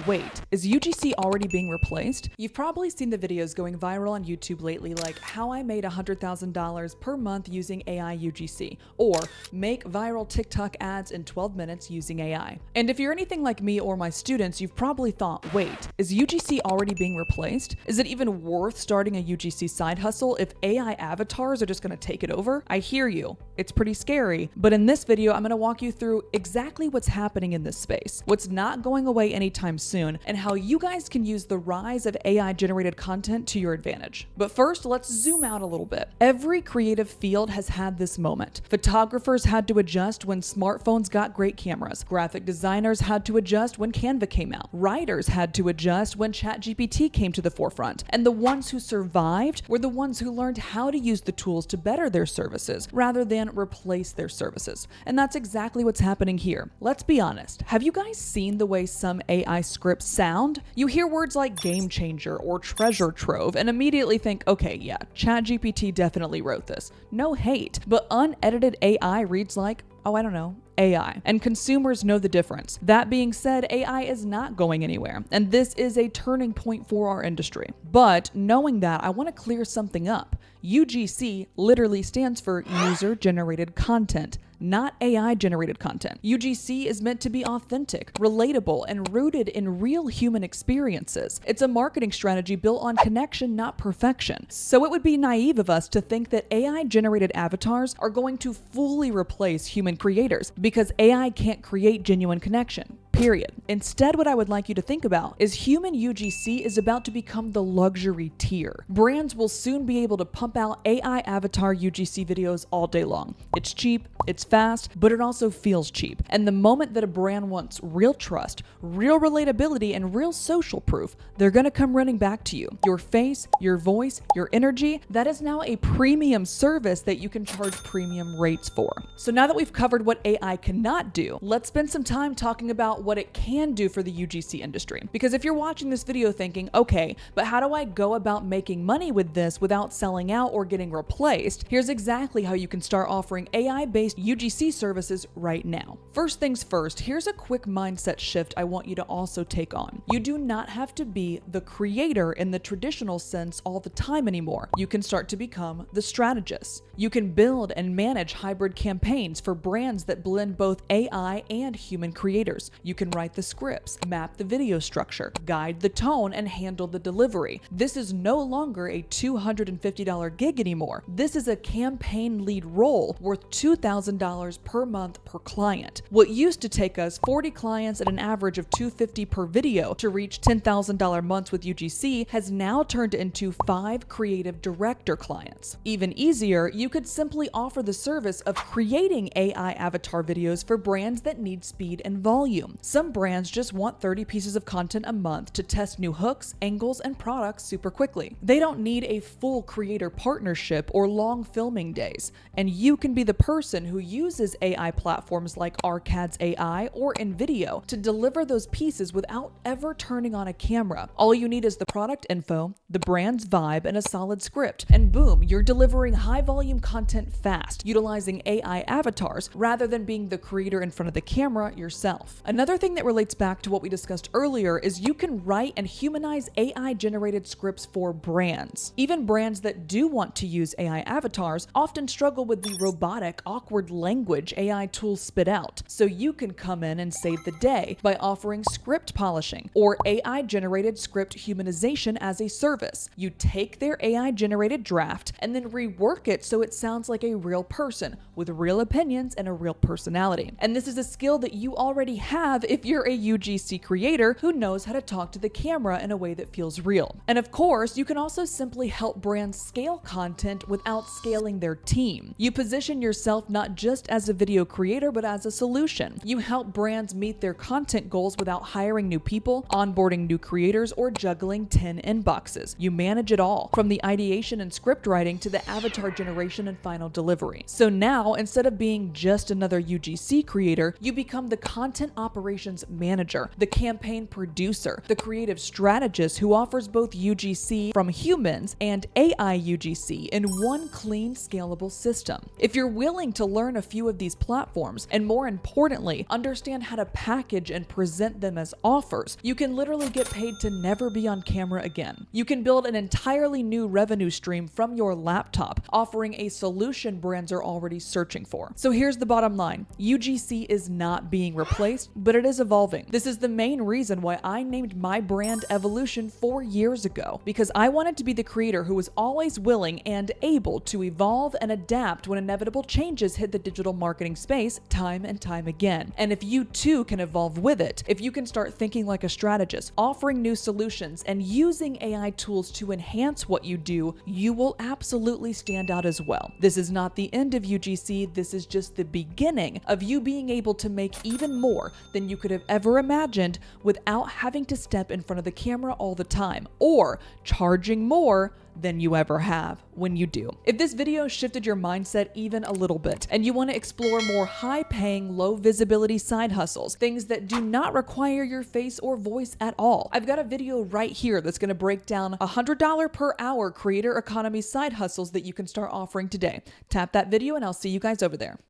wait, is UGC already being replaced? You've probably seen the videos going viral on YouTube lately, like how I made $100,000 per month using AI UGC, or make viral TikTok ads in 12 minutes using AI. And if you're anything like me or my students, you've probably thought, wait, is UGC already being replaced? Is it even worth starting a UGC side hustle if AI avatars are just gonna take it over? I hear you. It's pretty scary, but in this video, I'm gonna walk you through exactly what's happening in this space, what's not going away anytime soon, and how you guys can use the rise of AI-generated content to your advantage. But first, let's zoom out a little bit. Every creative field has had this moment. Photographers had to adjust when smartphones got great cameras. Graphic designers had to adjust when Canva came out. Writers had to adjust when ChatGPT came to the forefront. And the ones who survived were the ones who learned how to use the tools to better their services rather than replace their services. And that's exactly what's happening here. Let's be honest. Have you guys seen the way some AI scripts sound? You hear words like game changer or treasure trove and immediately think, okay, yeah, ChatGPT definitely wrote this. No hate, but unedited AI reads like, oh, I don't know, AI. And consumers know the difference. That being said, AI is not going anywhere, and this is a turning point for our industry. But knowing that, I want to clear something up. UGC literally stands for user-generated content, not AI-generated content. UGC is meant to be authentic, relatable, and rooted in real human experiences. It's a marketing strategy built on connection, not perfection. So it would be naive of us to think that AI-generated avatars are going to fully replace human creators, because AI can't create genuine connection. Period. Instead, what I would like you to think about is human UGC is about to become the luxury tier. Brands will soon be able to pump out AI avatar UGC videos all day long. It's cheap, it's fast, but it also feels cheap. And the moment that a brand wants real trust, real relatability, and real social proof, they're gonna come running back to you. Your face, your voice, your energy, that is now a premium service that you can charge premium rates for. So now that we've covered what AI cannot do, let's spend some time talking about what it can do for the UGC industry. Because if you're watching this video thinking, okay, but how do I go about making money with this without selling out or getting replaced? Here's exactly how you can start offering AI-based UGC services right now. First things first, here's a quick mindset shift I want you to also take on. You do not have to be the creator in the traditional sense all the time anymore. You can start to become the strategist. You can build and manage hybrid campaigns for brands that blend both AI and human creators. You can write the scripts, map the video structure, guide the tone, and handle the delivery. This is no longer a $250 gig anymore. This is a campaign lead role worth $2,000 per month per client. What used to take us 40 clients at an average of $250 per video to reach $10,000 months with UGC has now turned into 5 creative director clients. Even easier, you could simply offer the service of creating AI avatar videos for brands that need speed and volume. Some brands just want 30 pieces of content a month to test new hooks, angles, and products super quickly. They don't need a full creator partnership or long filming days. And you can be the person who uses AI platforms like Arcad's AI or InVideo to deliver those pieces without ever turning on a camera. All you need is the product info, the brand's vibe, and a solid script. And boom, you're delivering high volume content fast, utilizing AI avatars rather than being the creator in front of the camera yourself. Another thing that relates back to what we discussed earlier is you can write and humanize AI-generated scripts for brands. Even brands that do want to use AI avatars often struggle with the robotic, awkward language AI tools spit out. So you can come in and save the day by offering script polishing or AI-generated script humanization as a service. You take their AI-generated draft and then rework it so it sounds like a real person with real opinions and a real personality. And this is a skill that you already have if you're a UGC creator who knows how to talk to the camera in a way that feels real. And of course, you can also simply help brands scale content without scaling their team. You position yourself not just as a video creator, but as a solution. You help brands meet their content goals without hiring new people, onboarding new creators, or juggling 10 inboxes. You manage it all, from the ideation and script writing to the avatar generation and final delivery. So now, instead of being just another UGC creator, you become the content operator operations manager, the campaign producer, the creative strategist who offers both UGC from humans and AI UGC in one clean, scalable system. If you're willing to learn a few of these platforms, and more importantly, understand how to package and present them as offers, you can literally get paid to never be on camera again. You can build an entirely new revenue stream from your laptop, offering a solution brands are already searching for. So here's the bottom line. UGC is not being replaced, but it is evolving. This is the main reason why I named my brand Evolution 4 years ago, because I wanted to be the creator who was always willing and able to evolve and adapt when inevitable changes hit the digital marketing space time and time again. And if you too can evolve with it, if you can start thinking like a strategist, offering new solutions, and using AI tools to enhance what you do, you will absolutely stand out as well. This is not the end of UGC, this is just the beginning of you being able to make even more than you could have ever imagined without having to step in front of the camera all the time, or charging more than you ever have when you do. If this video shifted your mindset even a little bit, and you want to explore more high-paying, low-visibility side hustles, things that do not require your face or voice at all, I've got a video right here that's going to break down $100 per hour creator economy side hustles that you can start offering today. Tap that video and I'll see you guys over there.